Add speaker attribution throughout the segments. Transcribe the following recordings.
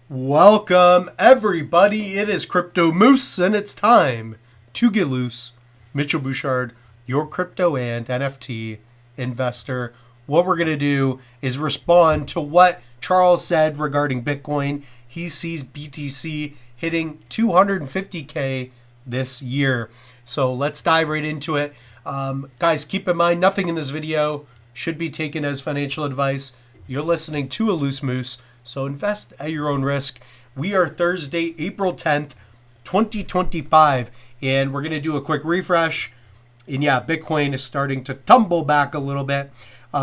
Speaker 1: Welcome, everybody. It is Crypto Moose, and it's time to get loose. Mitchell Bouchard, your crypto and NFT investor. What we're going to do is respond to what Charles said regarding Bitcoin. He sees BTC hitting 250K this year. So let's dive right into it. Guys, keep in mind, nothing in this video should be taken as financial advice. You're listening to a Loose Moose, so invest at your own risk. We are Thursday, April 10th, 2025, and we're going to do a quick refresh. And yeah, Bitcoin is starting to tumble back a little bit.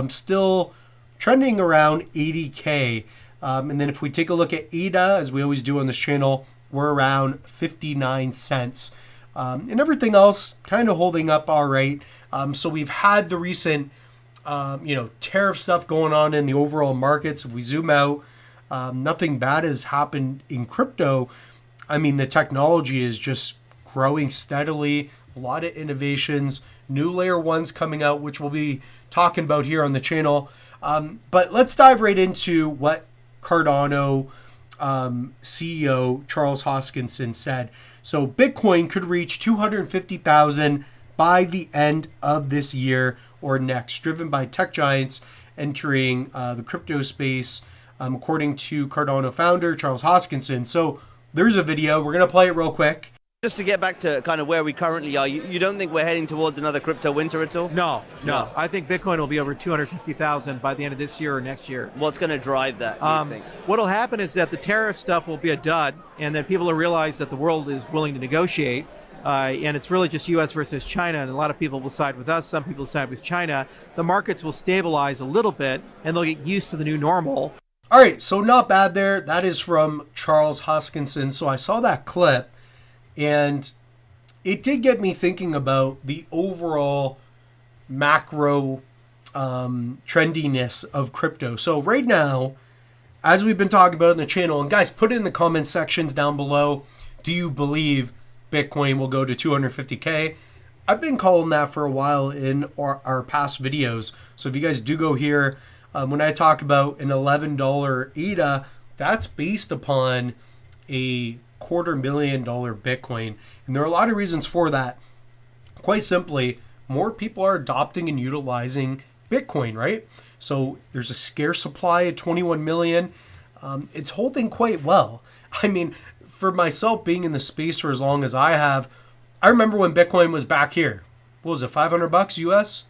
Speaker 1: Still trending around 80K. And then if we take a look at ADA, as we always do on this channel, we're around 59 cents. And everything else kind of holding up all right. So we've had the recent tariff stuff going on in the overall markets. If we zoom out, nothing bad has happened in crypto. I mean, the technology is just growing steadily. A lot of innovations, new layer ones coming out, which we'll be talking about here on the channel. But let's dive right into what Cardano CEO Charles Hoskinson said. So Bitcoin could reach 250,000 by the end of this year or next, driven by tech giants entering the crypto space, according to Cardano founder Charles Hoskinson. So there's a video. We're going to play it real quick.
Speaker 2: Just to get back to kind of where we currently are, you don't think we're heading towards another crypto winter at all?
Speaker 3: No. I think Bitcoin will be over 250,000 by the end of this year or next year.
Speaker 2: What's going to drive that, do you think?
Speaker 3: What'll happen is that the tariff stuff will be a dud, and then people will realize that the world is willing to negotiate, and it's really just U.S. versus China, and a lot of people will side with us, some people side with China. The markets will stabilize a little bit, and they'll get used to the new normal.
Speaker 1: All right, so not bad there. That is from Charles Hoskinson. So I saw that clip, and it did get me thinking about the overall macro trendiness of crypto. So right now, as we've been talking about in the channel, and guys, put it in the comment sections down below, do you believe Bitcoin will go to 250K? I've been calling that for a while in our past videos. So if you guys do go here, when I talk about an $11 ADA, that's based upon a $250,000 Bitcoin. And there are a lot of reasons for that. Quite simply, more people are adopting and utilizing Bitcoin, right? So there's a scarce supply at 21 million. It's holding quite well. I mean, for myself being in the space for as long as I have, I remember when Bitcoin was back here. What was it, $500 US?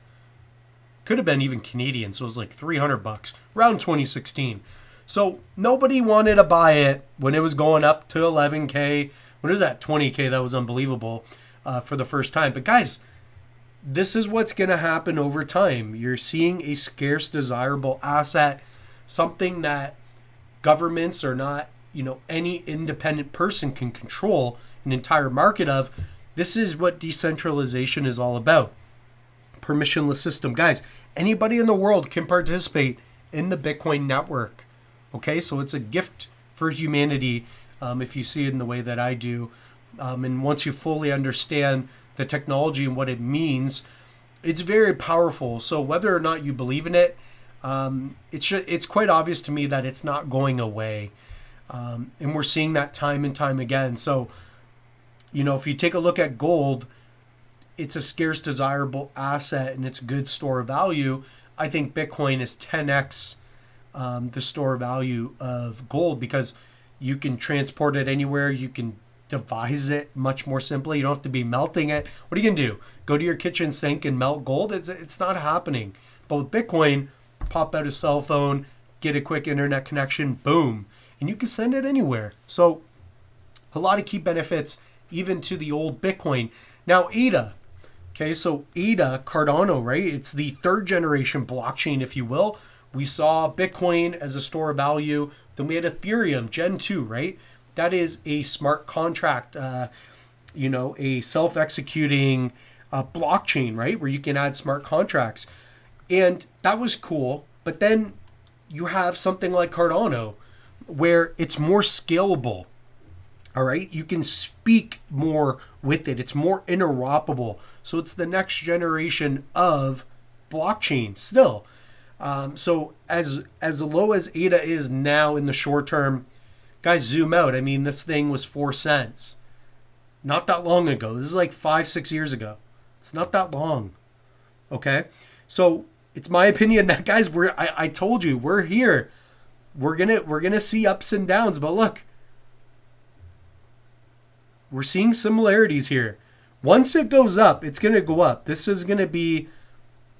Speaker 1: Could have been even Canadian, so it was like $300 around 2016. So nobody wanted to buy it when it was going up to 11K. When it was at 20K, that was unbelievable for the first time. But guys, this is what's going to happen over time. You're seeing a scarce, desirable asset, something that governments or not, any independent person can control an entire market of. This is what decentralization is all about. Permissionless system. Guys, anybody in the world can participate in the Bitcoin network. Okay, so it's a gift for humanity if you see it in the way that I do. And once you fully understand the technology and what it means, it's very powerful. So whether or not you believe in it, it's quite obvious to me that it's not going away. And we're seeing that time and time again. So, if you take a look at gold, it's a scarce, desirable asset, and it's a good store of value. I think Bitcoin is 10x the store value of gold because you can transport it anywhere. You can devise it much more simply. You don't have to be melting it. What are you going to do? Go to your kitchen sink and melt gold? It's not happening. But with Bitcoin, pop out a cell phone, get a quick internet connection, boom, and you can send it anywhere. So a lot of key benefits even to the old Bitcoin. Now, ADA. Okay, so ADA, Cardano, right? It's the third generation blockchain, if you will. We saw Bitcoin as a store of value. Then we had Ethereum, Gen 2, right? That is a smart contract, a self-executing blockchain, right? Where you can add smart contracts. And that was cool. But then you have something like Cardano, where it's more scalable. All right, you can speak more with it. It's more interoperable. So it's the next generation of blockchain still. So as low as ADA is now in the short term, Guys, zoom out. I mean, this thing was 4 cents. Not that long ago. This is like 5-6 years ago. It's not that long. Okay? So it's my opinion that, guys, I told you, we're here. We're gonna see ups and downs, but look, we're seeing similarities here. Once it goes up, it's gonna go up. This is gonna be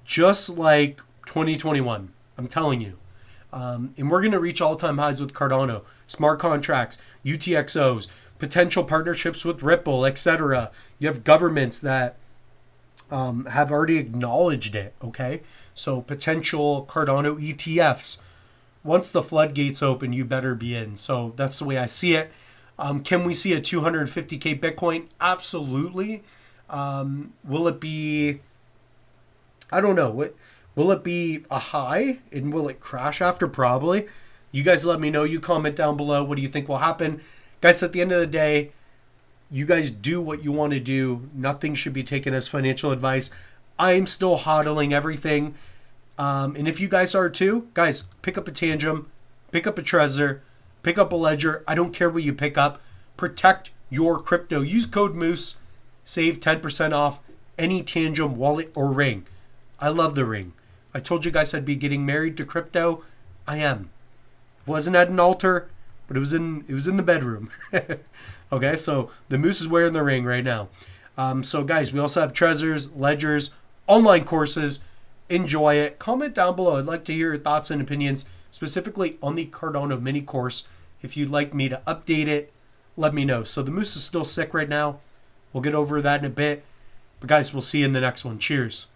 Speaker 1: just like 2021. I'm telling you. And we're gonna reach all-time highs with Cardano, smart contracts, UTXOs, potential partnerships with Ripple, etc. You have governments that have already acknowledged it. Okay, so potential Cardano ETFs. Once the floodgates open, you better be in. So that's the way I see it. Can we see a 250K Bitcoin? Absolutely. Will it be, I don't know. Will it be a high and will it crash after? Probably. You guys let me know. You comment down below. What do you think will happen? Guys, at the end of the day, you guys do what you want to do. Nothing should be taken as financial advice. I'm still hodling everything. And if you guys are too, guys, pick up a Tangem, pick up a Trezor, pick up a Ledger. I don't care what you pick up. Protect your crypto. Use code Moose. Save 10% off any Tangem wallet or ring. I love the ring. I told you guys I'd be getting married to crypto. I am. It wasn't at an altar, but it was in the bedroom. Okay, so the Moose is wearing the ring right now. So guys, we also have Trezors, Ledgers, online courses. Enjoy it. Comment down below. I'd like to hear your thoughts and opinions, specifically on the Cardano mini course. If you'd like me to update it, let me know. So the Moose is still sick right now. We'll get over that in a bit. But guys, we'll see you in the next one. Cheers.